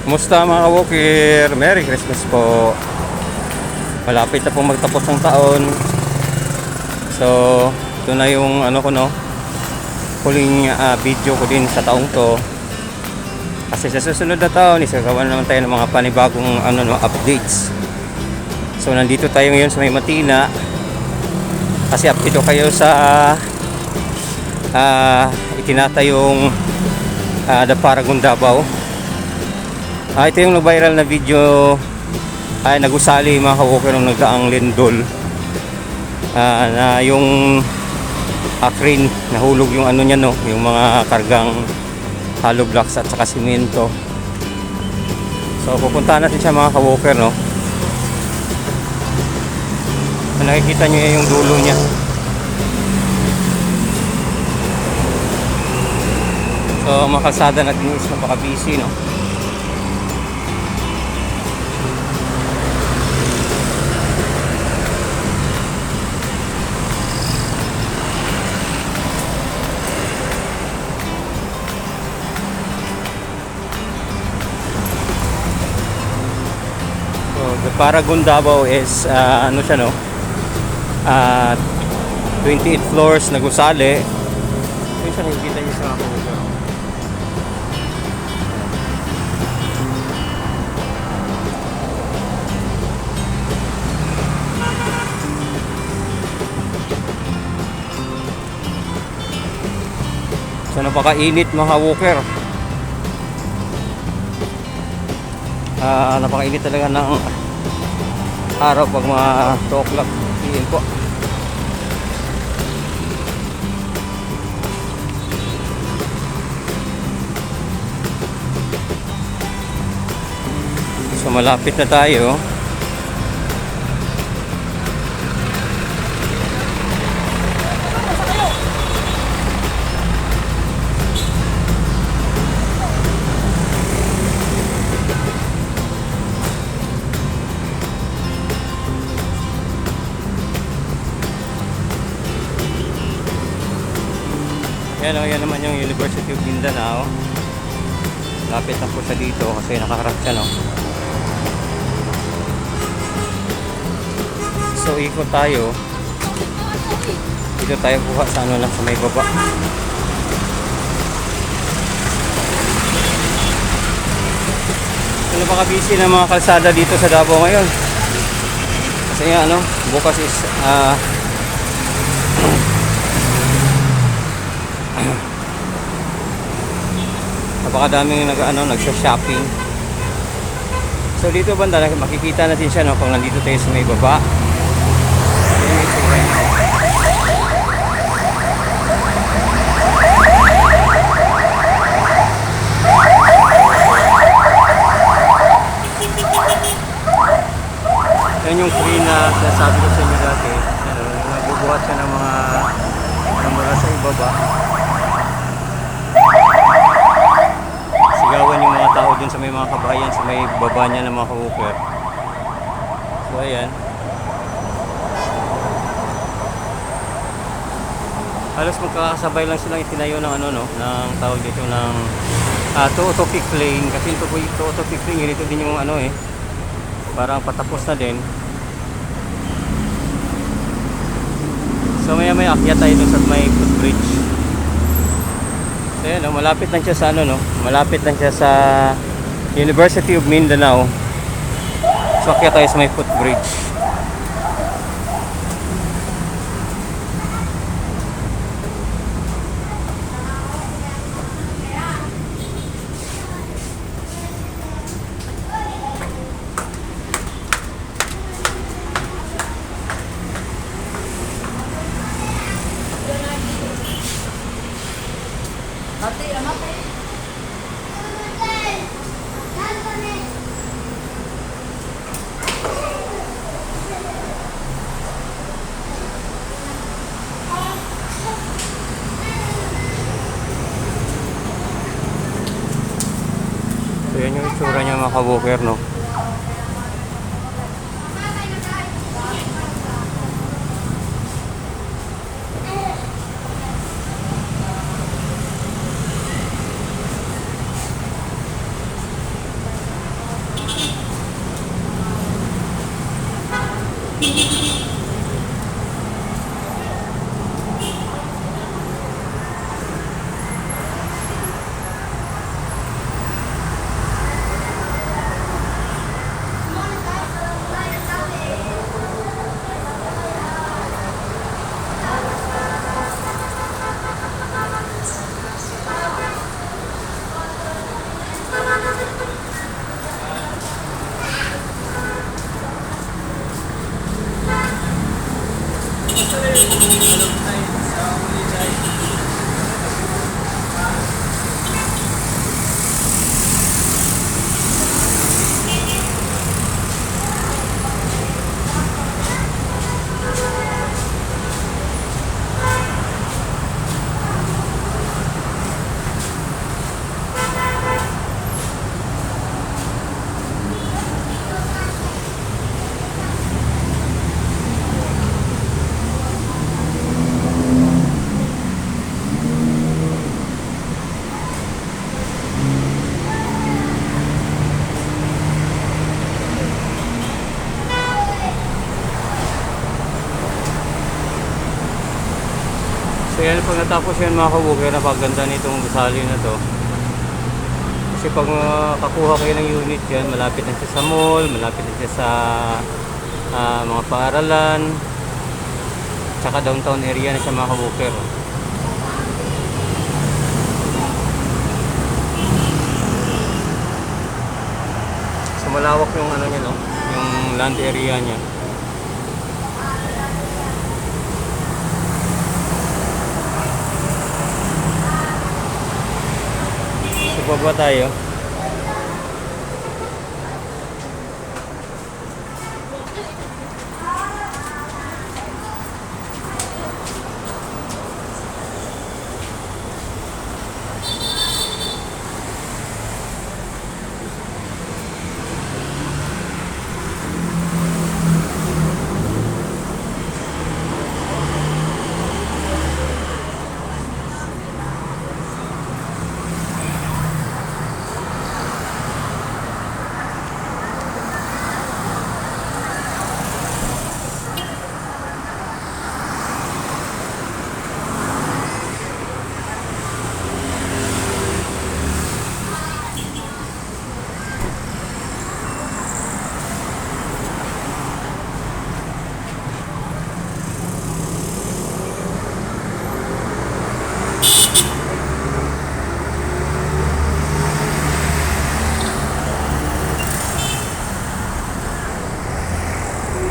Kumusta mga ka-walker? Merry Christmas po. Malapit na po magtapos ng taon. So, ito na yung ano ko, no, huling video ko din sa taong to. Kasi sa susunod na taon, isagawa naman tayo ng mga panibagong updates. So, nandito tayo ngayon sa May Matina. Kasi update ko kayo sa itinatayong The Paragon Davao. Ito yung viral na video ay nagusali mga ka-walker nung nagdaang lindol, na yung crane nahulog yung ano niya, no, yung mga kargang hollow blocks at saka simento. So pupuntahan natin siya mga ka-walker, no. Nakikita nyo yung dulo niya. So mga kalsada natin is napaka-busy, no. The Paragon Davao is ano siya, no, 28 floors na gusali. Yun siya, nakikita niyo sa mga photo. So napakainit mga walker. Napakainit talaga ng araw pag mga 2 o'clock PM po. So malapit na tayo. Yan naman yung University of Mindanao. Lapit na po siya dito kasi nakaharap siya, no. So ikot tayo. Dito tayo buha sa ano lang, sa may baba. So napaka-busy na mga kalsada dito sa Davao ngayon. Kasi nga ano, bukas is napakadaming nagsha-shopping. So dito banda makikita natin siya, no, kung nandito tayo sa may baba. Yan yung crane na sabi ko sa inyo dati, nagbubuhat siya ng mga mula sa ibaba. Sigawan yung mga tao dun sa may mga kabayan sa may baba niya ng mga ka-walker. So ayan, halos magkakasabay lang silang itinayo ng ano, no, ng tawag dito ng to-autopic plane. Kasi ito po yung to-autopic plane, ganito din yung ano parang patapos na din. So may akyat tayo dun sa may footbridge. So yan, no, malapit lang siya sa ano, no, malapit lang siya sa University of Mindanao. So akyat tayo sa may footbridge. So yan yung itsura niya mga ka-walker, no. So yan, pag natapos yan mga kabukid, napaganda nitong gusali na to. Kasi pag kakuha kayo ng unit yan, malapit na siya sa mall, malapit na siya sa mga paaralan, tsaka downtown area na siya mga kabukid. So malawak yung ano niya, no? Yung land area niya. So baba tayo.